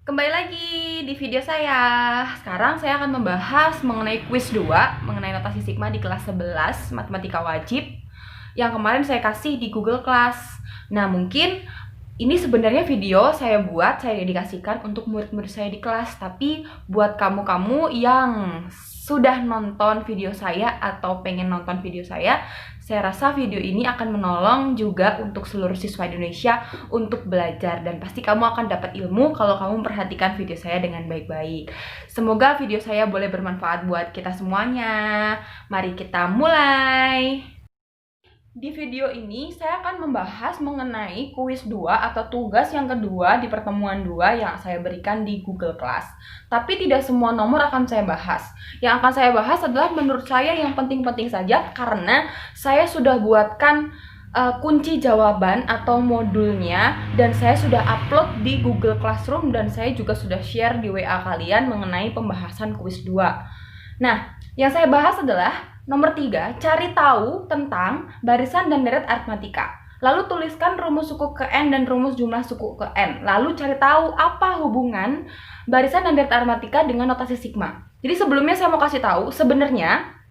Kembali lagi di video saya. Sekarang saya akan membahas mengenai kuis 2, mengenai notasi sigma di kelas 11 matematika wajib yang kemarin saya kasih di Google Class. Nah, mungkin ini sebenarnya video saya dedikasikan untuk murid-murid saya di kelas, tapi buat kamu-kamu yang sudah nonton video saya atau pengen nonton video saya rasa video ini akan menolong juga untuk seluruh siswa Indonesia untuk belajar, dan pasti kamu akan dapat ilmu kalau kamu memperhatikan video saya dengan baik-baik. Semoga video saya boleh bermanfaat buat kita semuanya. Mari kita mulai. Di video ini saya akan membahas mengenai kuis 2 atau tugas yang kedua di pertemuan 2 yang saya berikan di Google Class. Tapi tidak semua nomor akan saya bahas. Yang akan saya bahas adalah menurut saya yang penting-penting saja, karena saya sudah buatkan kunci jawaban atau modulnya dan saya sudah upload di Google Classroom, dan saya juga sudah share di WA kalian mengenai pembahasan kuis 2. Nah, yang saya bahas adalah nomor 3, cari tahu tentang barisan dan deret aritmatika. Lalu tuliskan rumus suku ke N dan rumus jumlah suku ke N. Lalu cari tahu apa hubungan barisan dan deret aritmatika dengan notasi sigma. Jadi sebelumnya saya mau kasih tahu, sebenarnya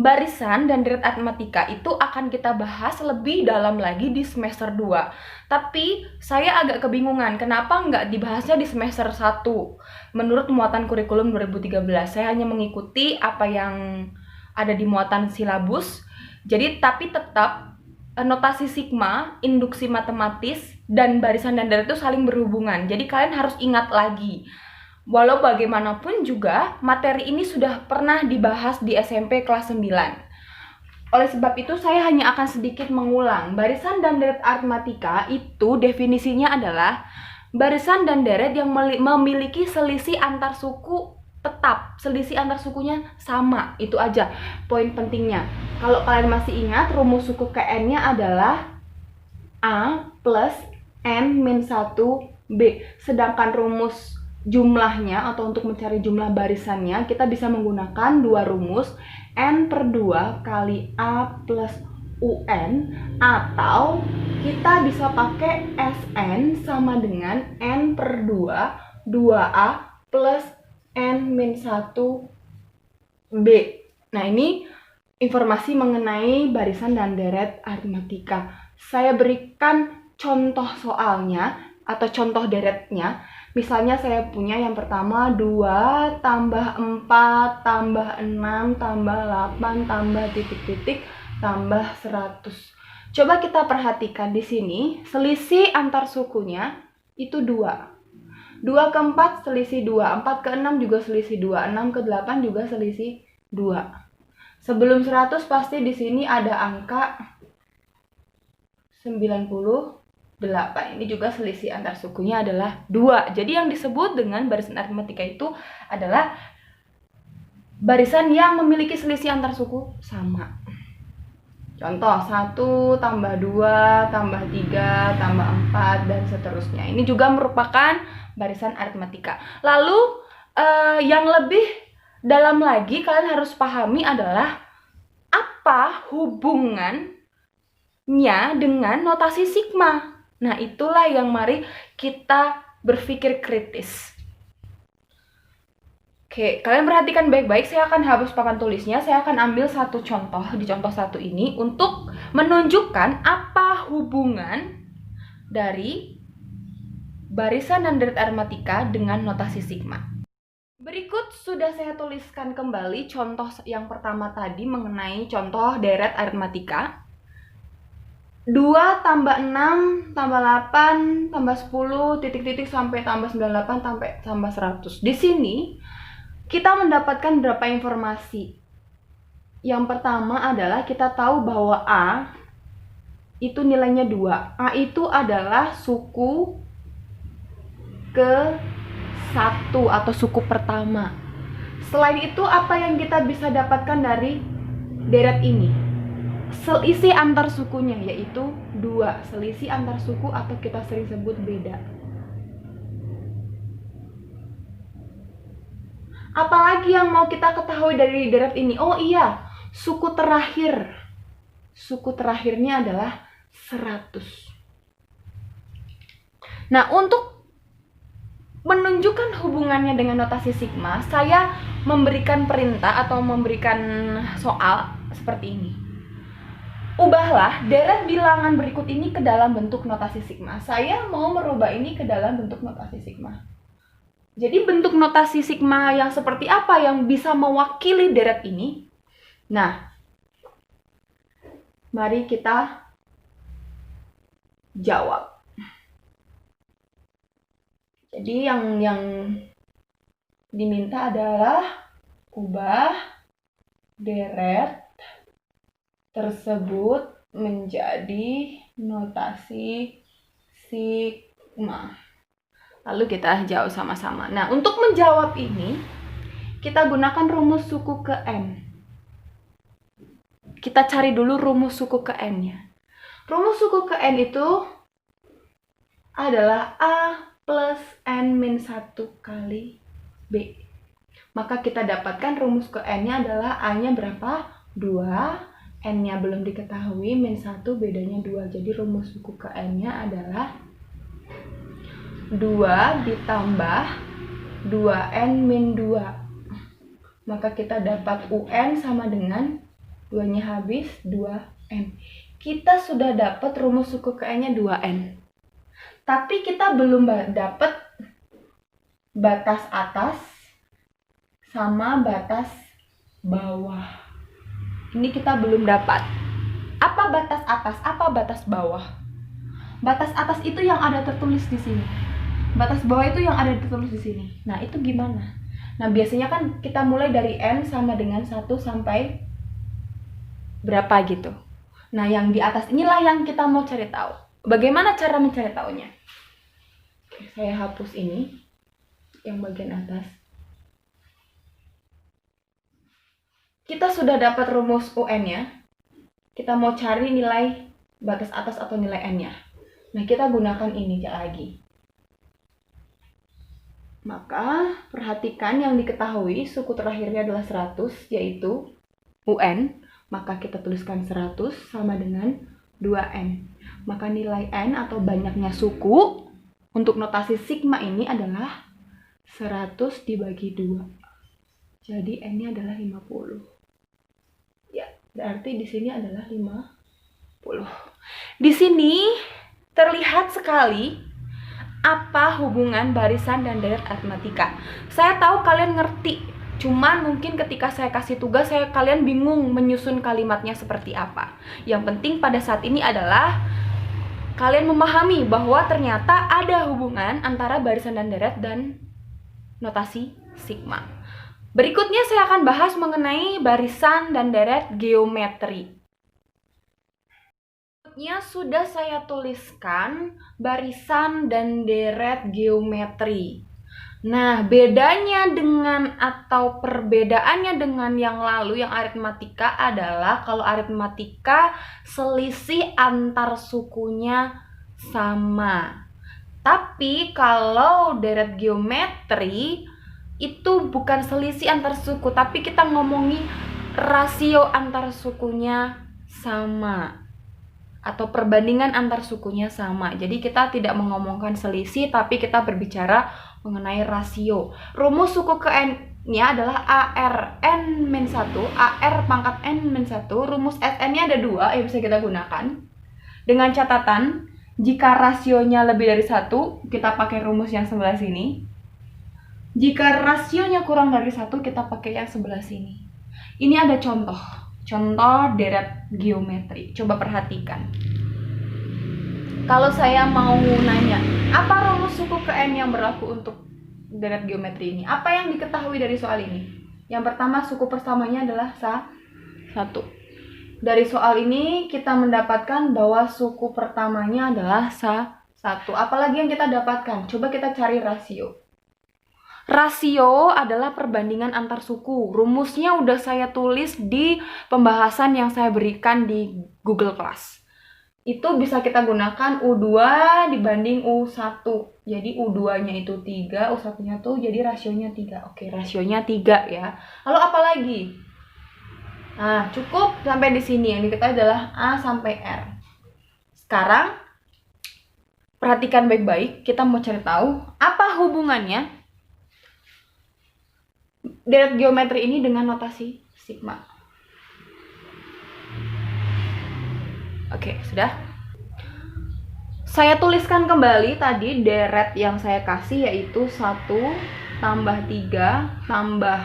barisan dan deret aritmatika itu akan kita bahas lebih dalam lagi di semester 2. Tapi saya agak kebingungan kenapa nggak dibahasnya di semester 1. Menurut muatan kurikulum 2013, saya hanya mengikuti apa yang ada di muatan silabus. Jadi tapi tetap notasi sigma, induksi matematis, dan barisan dan deret itu saling berhubungan. Jadi kalian harus ingat lagi. Walau bagaimanapun juga materi ini sudah pernah dibahas di SMP kelas 9. Oleh sebab itu saya hanya akan sedikit mengulang. Barisan dan deret aritmatika itu definisinya adalah barisan dan deret yang memiliki selisih antar suku tetap, selisih antar sukunya sama. Itu aja poin pentingnya. Kalau kalian masih ingat, rumus suku ke N-nya adalah A plus N min 1B. Sedangkan rumus jumlahnya atau untuk mencari jumlah barisannya, kita bisa menggunakan dua rumus, N per 2 kali A plus UN, atau kita bisa pakai SN sama dengan N per 2, 2A plus N min 1B. Nah, ini informasi mengenai barisan dan deret aritmatika. Saya berikan contoh soalnya atau contoh deretnya. Misalnya saya punya yang pertama 2 tambah 4 tambah 6 tambah 8 tambah titik-titik tambah 100. Coba kita perhatikan di sini, selisih antar sukunya itu 2. 2 ke 4 selisih 2, 4 ke 6 juga selisih 2, 6 ke 8 juga selisih 2. Sebelum 100 pasti di sini ada angka 98. Ini juga selisih antar sukunya adalah 2. Jadi yang disebut dengan barisan aritmatika itu adalah barisan yang memiliki selisih antar suku sama. Contoh 1 tambah 2 tambah 3 tambah 4 dan seterusnya. Ini juga merupakan barisan aritmatika. Lalu yang lebih dalam lagi kalian harus pahami adalah apa hubungannya dengan notasi sigma. Nah, itulah yang mari kita berpikir kritis. Oke, kalian perhatikan baik-baik, saya akan hapus papan tulisnya, saya akan ambil satu contoh di contoh 1 ini untuk menunjukkan apa hubungan dari barisan dan deret aritmatika dengan notasi sigma. Berikut sudah saya tuliskan kembali contoh yang pertama tadi mengenai contoh deret aritmatika. 2 tambah 6 tambah 8 tambah 10 titik-titik sampai tambah 98 sampai tambah 100. Di sini kita mendapatkan beberapa informasi. Yang pertama adalah kita tahu bahwa A itu nilainya 2. A itu adalah suku ke 1 atau suku pertama. Selain itu, apa yang kita bisa dapatkan dari deret ini? Selisih antar sukunya, yaitu 2. Selisih antar suku atau kita sering sebut beda. Apalagi yang mau kita ketahui dari deret ini? Oh iya, suku terakhir. Suku terakhirnya adalah 100. Nah, untuk menunjukkan hubungannya dengan notasi sigma, saya memberikan perintah atau memberikan soal seperti ini. Ubahlah deret bilangan berikut ini ke dalam bentuk notasi sigma. Saya mau merubah ini ke dalam bentuk notasi sigma. Jadi bentuk notasi sigma yang seperti apa yang bisa mewakili deret ini? Nah, mari kita jawab. Jadi yang diminta adalah ubah deret tersebut menjadi notasi sigma. Lalu kita jawab sama-sama. Nah, untuk menjawab ini, kita gunakan rumus suku ke N. Kita cari dulu rumus suku ke N-nya. Rumus suku ke N itu adalah A plus N min 1 kali B. Maka kita dapatkan rumus ke N-nya adalah A-nya berapa? 2. N-nya belum diketahui, min 1, bedanya 2. Jadi rumus suku ke N-nya adalah 2 ditambah 2N min 2. Maka kita dapat UN sama dengan 2-nya habis, 2N. Kita sudah dapat rumus suku ke N-nya 2N. Tapi kita belum dapat batas atas sama batas bawah. Ini kita belum dapat. Apa batas atas? Apa batas bawah? Batas atas itu yang ada tertulis di sini. Batas bawah itu yang ada tertulis di sini. Nah, itu gimana? Nah, biasanya kan kita mulai dari N sama dengan 1 sampai berapa gitu. Nah, yang di atas inilah yang kita mau cari tahu. Bagaimana cara mencari tahunya? Oke, saya hapus ini. Yang bagian atas. Kita sudah dapat rumus UN-nya. Kita mau cari nilai batas atas atau nilai N-nya. Nah, kita gunakan ini lagi. Maka, perhatikan yang diketahui suku terakhirnya adalah 100, yaitu UN. Maka kita tuliskan 100 sama dengan 2N. Maka nilai N atau banyaknya suku untuk notasi sigma ini adalah 100 dibagi 2. Jadi N-nya adalah 50. Ya, berarti di sini adalah 50. Di sini terlihat sekali apa hubungan barisan dan deret aritmatika. Saya tahu kalian ngerti, cuman mungkin ketika saya kasih tugas kalian bingung menyusun kalimatnya seperti apa. Yang penting pada saat ini adalah kalian memahami bahwa ternyata ada hubungan antara barisan dan deret dan notasi sigma. Berikutnya saya akan bahas mengenai barisan dan deret geometri. Berikutnya sudah saya tuliskan barisan dan deret geometri. Nah, bedanya dengan atau perbedaannya dengan yang lalu, yang aritmatika adalah kalau aritmatika selisih antar sukunya sama. Tapi kalau deret geometri itu bukan selisih antar suku, tapi kita ngomongin rasio antar sukunya sama atau perbandingan antar sukunya sama. Jadi kita tidak mengomongkan selisih, tapi kita berbicara mengenai rasio. Rumus suku ke N-nya adalah AR N-1, AR pangkat N-1. Rumus SN-nya ada 2 yang bisa kita gunakan. Dengan catatan, jika rasionya lebih dari 1, kita pakai rumus yang sebelah sini. Jika rasionya kurang dari 1, kita pakai yang sebelah sini. Ini ada contoh deret geometri. Coba perhatikan. Kalau saya mau nanya, apa rumus suku ke N yang berlaku untuk deret geometri ini? Apa yang diketahui dari soal ini? Yang pertama, suku pertamanya adalah 1. Dari soal ini kita mendapatkan bahwa suku pertamanya adalah 1. Apalagi yang kita dapatkan? Coba kita cari rasio. Rasio adalah perbandingan antar suku. Rumusnya udah saya tulis di pembahasan yang saya berikan di Google Class. Itu bisa kita gunakan U2 dibanding U1. Jadi U2-nya itu 3, U1-nya tuh jadi rasionya 3. Oke, rasionya 3 ya. Lalu apa lagi? Nah, cukup sampai di sini. Yang diketahui adalah A sampai R. Sekarang, Perhatikan baik-baik, kita mau cari tahu apa hubungannya deret geometri ini dengan notasi sigma. Oke, sudah. Saya tuliskan kembali tadi deret yang saya kasih, yaitu 1 tambah 3 tambah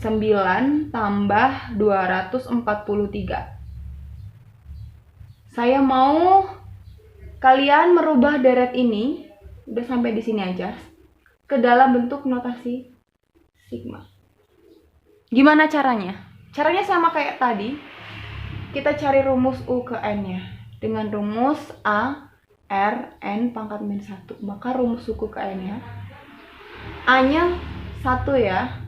9 tambah 243. Saya mau kalian merubah deret ini, udah sampai di sini aja, ke dalam bentuk notasi sigma. Gimana caranya? Caranya sama kayak tadi. Kita cari rumus U ke N-nya dengan rumus A R N pangkat min 1. Maka rumus suku ke N-nya, A-nya 1 ya.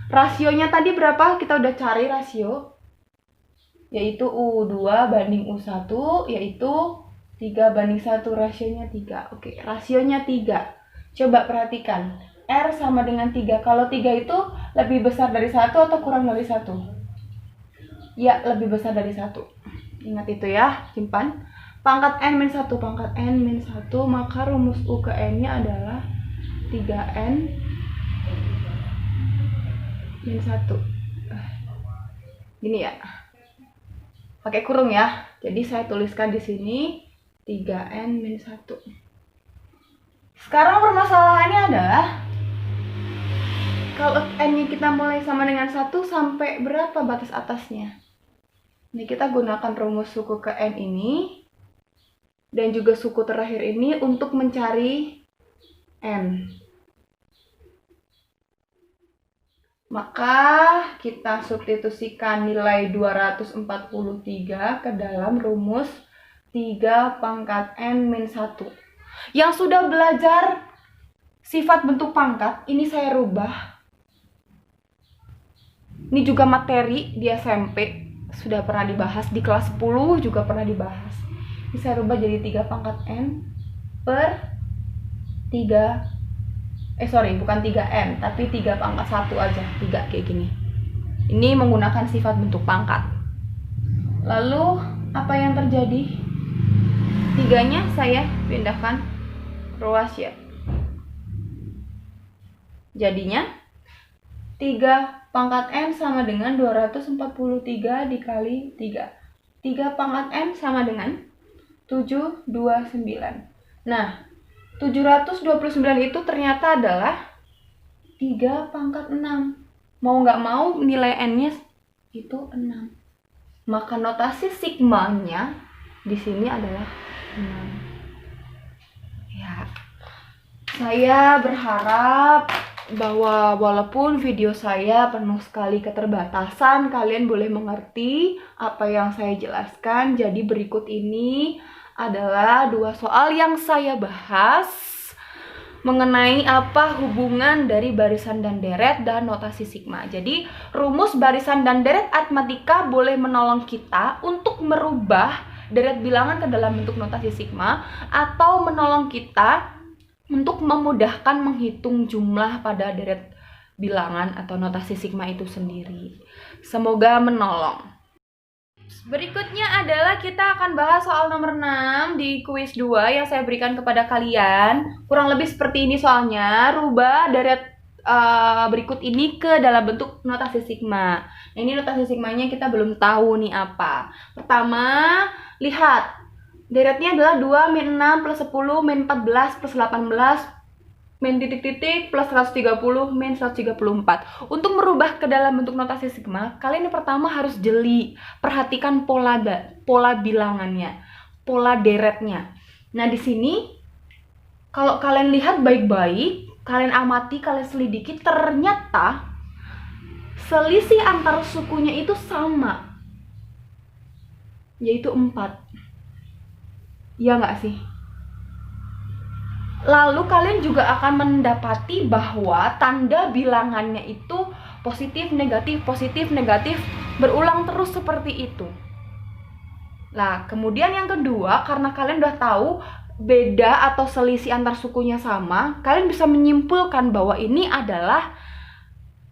Rasionya tadi berapa? Kita udah cari rasio, yaitu U2 banding U1, yaitu 3 banding 1, rasionya 3. Oke, rasionya 3. Coba perhatikan, R sama dengan 3. Kalau 3 itu lebih besar dari 1 atau kurang dari 1? Ya, lebih besar dari 1. Ingat itu ya, simpan. Pangkat N min 1, pangkat N min 1, maka rumus U ke N-nya adalah 3N min 1. Gini ya. Pakai kurung ya. Jadi saya tuliskan di sini 3N min 1. Sekarang permasalahannya adalah kalau N-nya kita mulai sama dengan 1, sampai berapa batas atasnya? Ini kita gunakan rumus suku ke N ini dan juga suku terakhir ini untuk mencari N. Maka kita substitusikan nilai 243 ke dalam rumus 3 pangkat N min 1. Yang sudah belajar sifat bentuk pangkat, ini saya rubah. Ini juga materi di SMP, sudah pernah dibahas, di kelas 10 juga pernah dibahas. Ini saya rubah jadi 3 pangkat N per 3, bukan 3N, tapi 3 pangkat 1 aja, 3 kayak gini. Ini menggunakan sifat bentuk pangkat. Lalu, apa yang terjadi? 3-nya saya pindahkan ruas ya. Jadinya, 3 pangkat N sama dengan 243 dikali 3. 3 pangkat N sama dengan 729. Nah, 729 itu ternyata adalah 3 pangkat 6. Mau nggak mau nilai N-nya itu 6. Maka notasi sigma-nya di sini adalah 6. Ya, saya berharap bahwa walaupun video saya penuh sekali keterbatasan, kalian boleh mengerti apa yang saya jelaskan. Jadi berikut ini adalah 2 soal yang saya bahas mengenai apa hubungan dari barisan dan deret dan notasi sigma. Jadi rumus barisan dan deret aritmatika boleh menolong kita untuk merubah deret bilangan ke dalam bentuk notasi sigma, atau menolong kita untuk memudahkan menghitung jumlah pada deret bilangan atau notasi sigma itu sendiri. Semoga menolong. Berikutnya adalah kita akan bahas soal nomor 6 di kuis 2 yang saya berikan kepada kalian. Kurang lebih seperti ini soalnya, rubah deret berikut ini ke dalam bentuk notasi sigma. Nah, ini notasi sigmanya kita belum tahu nih apa. Pertama, lihat. Deretnya adalah 2 min 6 plus 10 min 14 plus 18 min titik-titik plus 130 min 134. Untuk merubah ke dalam bentuk notasi sigma, kalian yang pertama harus jeli. Perhatikan pola bilangannya, pola deretnya. Nah, di sini kalau kalian lihat baik-baik, kalian amati, kalian selidiki, ternyata selisih antar sukunya itu sama, yaitu 4. Ya nggak sih? Lalu kalian juga akan mendapati bahwa tanda bilangannya itu positif, negatif, berulang terus seperti itu. Nah, kemudian yang kedua, karena kalian udah tahu beda atau selisih antar sukunya sama, kalian bisa menyimpulkan bahwa ini adalah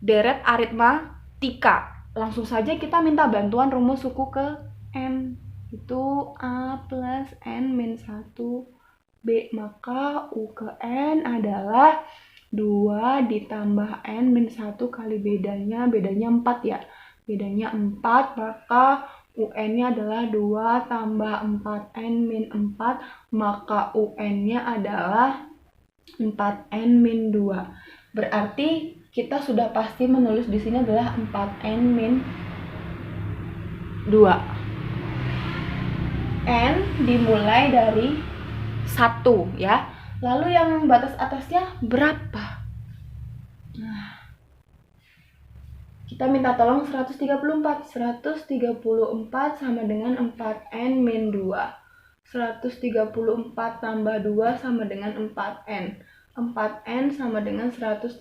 deret aritmatika. Langsung saja kita minta bantuan rumus suku ke N. Itu A plus N min 1 B. Maka U ke N adalah 2 ditambah N min 1 kali bedanya 4 ya. Bedanya 4, maka UN-nya adalah 2 tambah 4N min 4, maka UN-nya adalah 4N min 2. Berarti kita sudah pasti menulis di sini adalah 4N min 2. N dimulai dari 1 ya. Lalu yang batas atasnya berapa? Nah, kita minta tolong 134. 134 sama dengan 4N min 2. 134 tambah 2 sama dengan 4N. 4N sama dengan 136.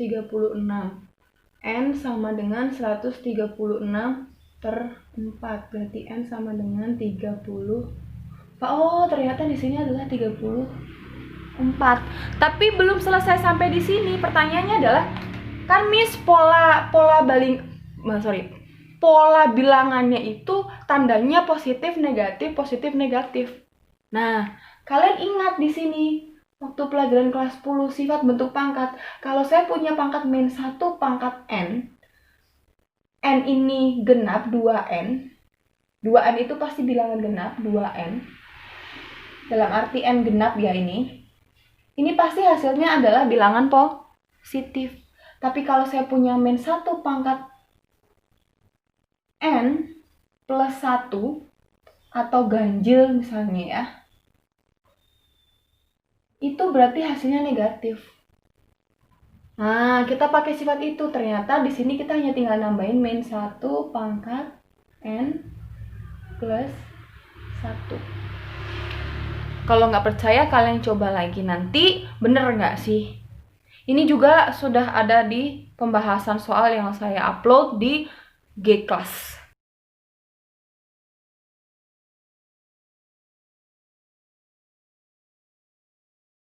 N sama dengan 136 per 4. Berarti N sama dengan 30. Oh, ternyata di sini adalah 34. Tapi belum selesai sampai di sini. Pertanyaannya adalah, kan Miss pola bilangannya itu tandanya positif negatif. Nah, kalian ingat di sini waktu pelajaran kelas 10 sifat bentuk pangkat, kalau saya punya pangkat min 1 pangkat N ini genap 2N. 2N itu pasti bilangan genap 2N. Dalam arti N genap ya ini. Ini pasti hasilnya adalah bilangan positif. Tapi kalau saya punya min 1 pangkat N plus 1 atau ganjil misalnya ya, itu berarti hasilnya negatif. Nah, kita pakai sifat itu. Ternyata di sini kita hanya tinggal nambahin min 1 pangkat N plus 1. Kalau nggak percaya, kalian coba lagi nanti. Bener nggak sih? Ini juga sudah ada di pembahasan soal yang saya upload di G-Class.